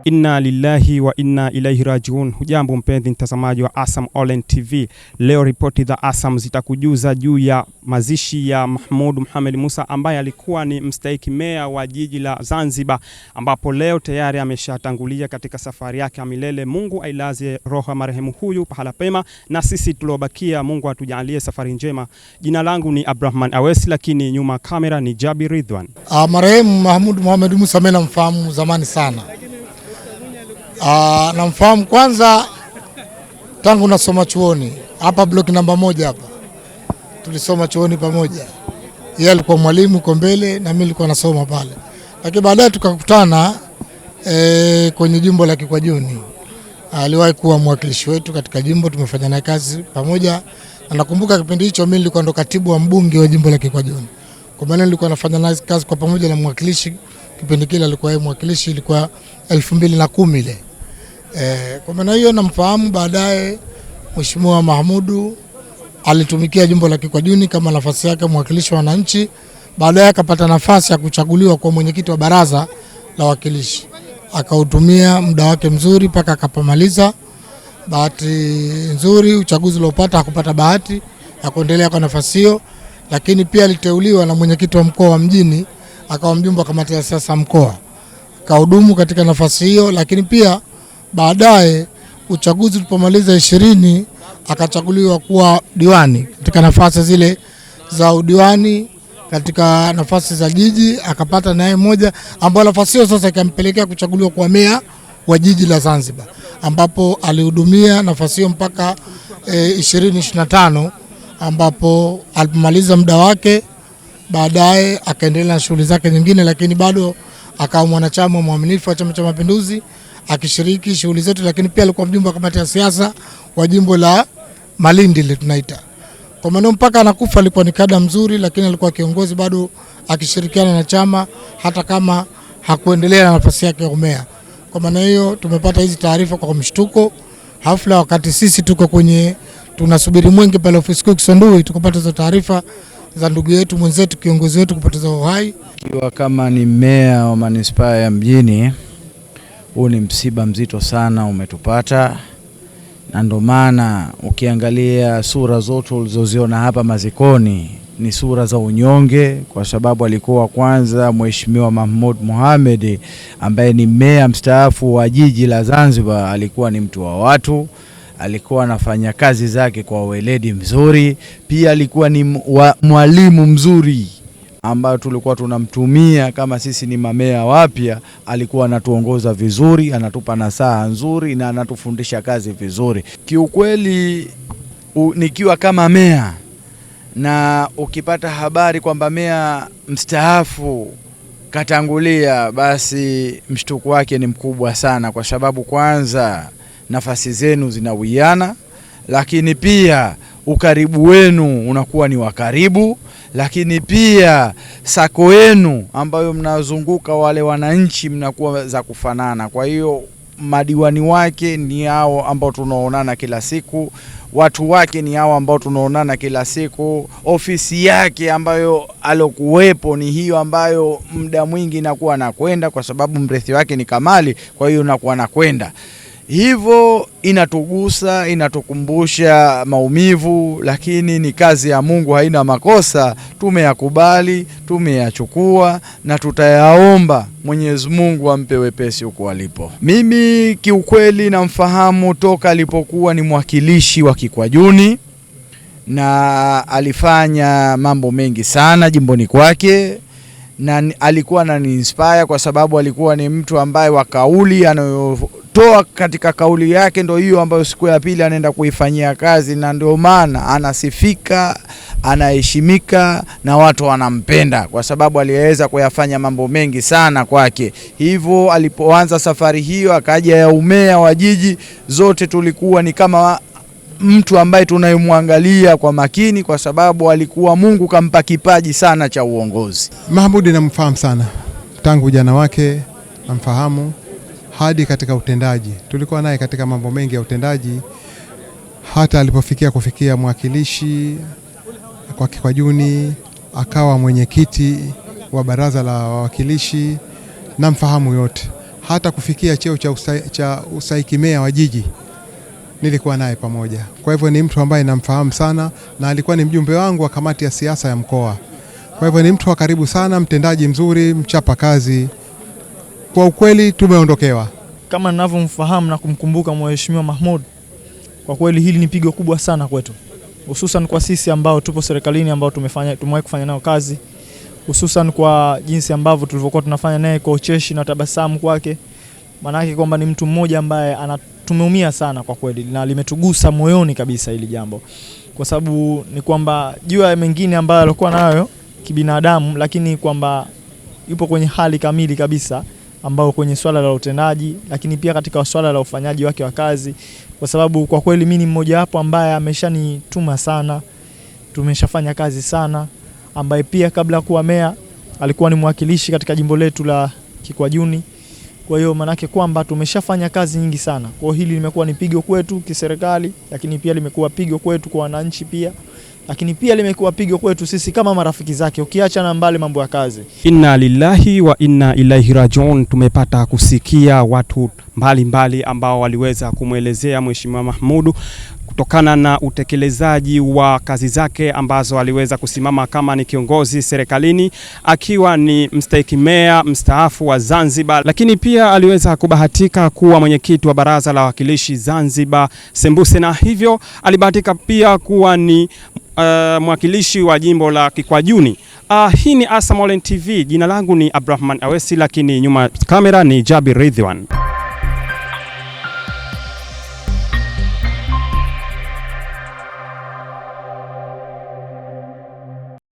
Inna lillahi wa inna ilaihi rajiun. Hujambo mpenzi mtazamaji wa Asam Online TV. Leo ripoti za Asam zitakujuza juu ya mazishi ya Mahmoud Mohamed Musa ambaye alikuwa ni mstahiki meya wa jiji la Zanzibar, ambapo leo tayari ameshatangulia katika safari yake ya milele. Mungu ailaze roho marehemu huyu pahala pema, na sisi tulobakia Mungu atujalie safari njema. Jina langu ni Abdurrahman Awesi, lakini nyuma kamera ni Jabir Ridwan. Marehemu Mahmoud Mohamed Musa mimi namfahamu zamani sana. Namfahamu kwanza tangu nasoma chuoni hapa block namba 1 hapa. Tulisoma chuoni pamoja. Yeye alikuwa mwalimu uko mbele na mimi nilikuwa nasoma pale. Lakini baadaye tukakutana kwenye jimbo la Kikwajuni. Aliwahi kuwa mwakilishi wetu katika jimbo, tumefanya naye kazi pamoja. Na nakumbuka kipindi hicho mimi nilikuwa ndo katibu wa mbunge wa jimbo la Kikwajuni. Kwa maana nilikuwa nafanya naye kazi kwa pamoja na mwakilishi. Kipindi kile alikuwa yeye mwakilishi, ilikuwa 2010 ile. Kwa maana hiyo namfahamu. Baadaye Mheshimiwa Mahmudu alitumikia jimbo la Kikwajuni kama nafasi yake mwakilishi wa wananchi. Baadaye akapata nafasi ya kuchaguliwa kwa mwenyekiti wa baraza la wakilishi. Akautumia muda wake mzuri mpaka akapomaliza. Bahati nzuri uchaguzi uliopata hakupata bahati ya kuendelea kwa nafasi hiyo, lakini pia aliteuliwa na mwenyekiti wa mkoa wa Mjini, akawa mjumbe wa kamati ya siasa mkoa. Kahudumu katika nafasi hiyo, lakini pia baadaye uchaguzi ulipomaliza 20 akachaguliwa kuwa diwani katika nafasi zile za udiwani katika nafasi za jiji, akapata naye moja ambapo nafasi hiyo sasa ikampelekea kuchaguliwa kuwa meya wa jiji la Zanzibar, ambapo alihudumia nafasi hiyo mpaka 2025 ambapo alipomaliza muda wake. Baadaye akaendelea na shughuli zake nyingine, lakini bado akawa mwanachama mwaminifu wa Chama cha Mapinduzi akishiriki shughuli zetu, lakini pia alikuwa mjumbe wa kamati ya siasa wa jimbo la Malindi ile tunaita. Kwa maana mpaka anakufa alikuwa ni kada mzuri, lakini alikuwa kiongozi bado akishirikiana na chama hata kama hakuendelea na nafasi yake ya umea. Kwa maana hiyo tumepata hizi taarifa kwa mshtuko hafla, wakati sisi tuko kwenye tunasubiri mwenge pale ofisi kuu Kisondui, tukapata hizo taarifa za ndugu yetu mwenzetu kiongozi wetu kupoteza uhai. Kiwa kama ni meya wa manispaa ya Mjini, huu ni msiba mzito sana umetupata, na ndo maana ukiangalia sura zote ulizoziona hapa mazikoni ni sura za unyonge, kwa sababu alikuwa kwanza Mheshimiwa Mahmoud Mohamed ambaye ni meya mstaafu wa jiji la Zanzibar. Alikuwa ni mtu wa watu, alikuwa anafanya kazi zake kwa weledi mzuri, pia alikuwa ni mwalimu mzuri ambayo tulikuwa tunamtumia kama sisi ni mamea wapya. Alikuwa anatuongoza vizuri, anatupa nasaha nzuri na anatufundisha kazi vizuri. Kiukweli nikiwa kama meya na ukipata habari kwamba meya mstaafu katangulia, basi mshtuko wake ni mkubwa sana, kwa sababu kwanza nafasi zenu zinawiana, lakini pia ukaribu wenu unakuwa ni wa karibu, lakini pia sako yenu ambayo mnazunguka wale wananchi mnakuwa za kufanana. Kwa hiyo madiwani wake ni hao ambao tunaonana kila siku, watu wake ni hao ambao tunaonana kila siku, ofisi yake ambayo alokuwepo ni hiyo ambayo muda mwingi nakuwa nakwenda, kwa sababu mrithi wake ni Kamali, kwa hiyo nakuwa nakwenda. Hivyo inatugusa, inatukumbusha maumivu, lakini ni kazi ya Mungu, haina makosa. Tumeyakubali, tumeyachukua na tutayaomba Mwenyezi Mungu ampe wepesi huko alipo. Mimi kiukweli namfahamu toka alipokuwa ni mwakilishi wa Kikwajuni, na alifanya mambo mengi sana jimboni kwake, na alikuwa anani-inspire kwa sababu alikuwa ni mtu ambaye wa kauli anayotoa katika kauli yake ndio hiyo ambayo siku ya pili anaenda kuifanyia kazi, na ndio maana anasifika, anaheshimika na watu wanampenda kwa sababu aliweza kuyafanya mambo mengi sana kwake. Hivyo alipoanza safari hiyo akaja ya umea wa jiji, zote tulikuwa ni kama mtu ambaye tunayemwangalia kwa makini, kwa sababu alikuwa Mungu kampa kipaji sana cha uongozi. Mahmoud namfahamu sana tangu ujana wake, namfahamu hadi katika utendaji. Tulikuwa naye katika mambo mengi ya utendaji, hata alipofikia mwakilishi kwa Kikwajuni, akawa mwenyekiti wa baraza la wawakilishi, namfahamu yote. hata kufikia cheo cha ustahiki meya wa jiji nilikuwa naye pamoja. Kwa hivyo ni mtu ambaye namfahamu sana, na alikuwa ni mjumbe wangu wa kamati ya siasa ya mkoa. Kwa hivyo ni mtu wa karibu sana, mtendaji mzuri, mchapa kazi. Kwa ukweli tumeondokewa. Kama ninavyomfahamu na kumkumbuka Mheshimiwa Mahmoud, kwa kweli hili ni pigo kubwa sana kwetu, hususan kwa sisi ambao tupo serikalini, ambao tumewahi kufanya nao kazi, hususan kwa jinsi ambavyo tulivyokuwa tunafanya naye kwa ucheshi na tabasamu kwake. Maana kwamba ni mtu mmoja ambaye tumeumia sana kwa kweli, na limetugusa moyoni kabisa hili jambo, kwa sababu ni kwamba jua mengine ambayo alikuwa nayo kibinadamu, lakini kwamba yupo kwenye hali kamili kabisa ambao kwenye swala la utendaji, lakini pia katika swala la ufanyaji wake wa kazi, kwa sababu kwa kweli mimi ni mmoja wapo ambaye ameshanituma sana, tumeshafanya kazi sana, ambaye pia kabla kuwa meya alikuwa ni mwakilishi katika jimbo letu la Kikwajuni. Kwa hiyo manake kwamba tumeshafanya kazi nyingi sana. Kwa hili limekuwa ni pigo kwetu kiserikali, lakini pia limekuwa pigo kwetu kwa wananchi pia, lakini pia limekuwa pigo kwetu sisi kama marafiki zake, ukiacha na mbali mambo ya kazi. Inna lillahi wa inna ilaihi rajiun. Tumepata kusikia watu mbalimbali ambao waliweza kumwelezea Mheshimiwa Mahmoud kutokana na utekelezaji wa kazi zake ambazo aliweza kusimama kama ni kiongozi serikalini, akiwa ni mstahiki meya mstaafu wa Zanzibar, lakini pia aliweza kubahatika kuwa mwenyekiti wa baraza la wawakilishi Zanzibar Sembuse, na hivyo alibahatika pia kuwa ni mwakilishi wa jimbo la Kikwajuni. Hii ni ASAM Online TV. Jina langu ni Abdurrahman Awesi, lakini nyuma kamera ni Jabir Ridwan.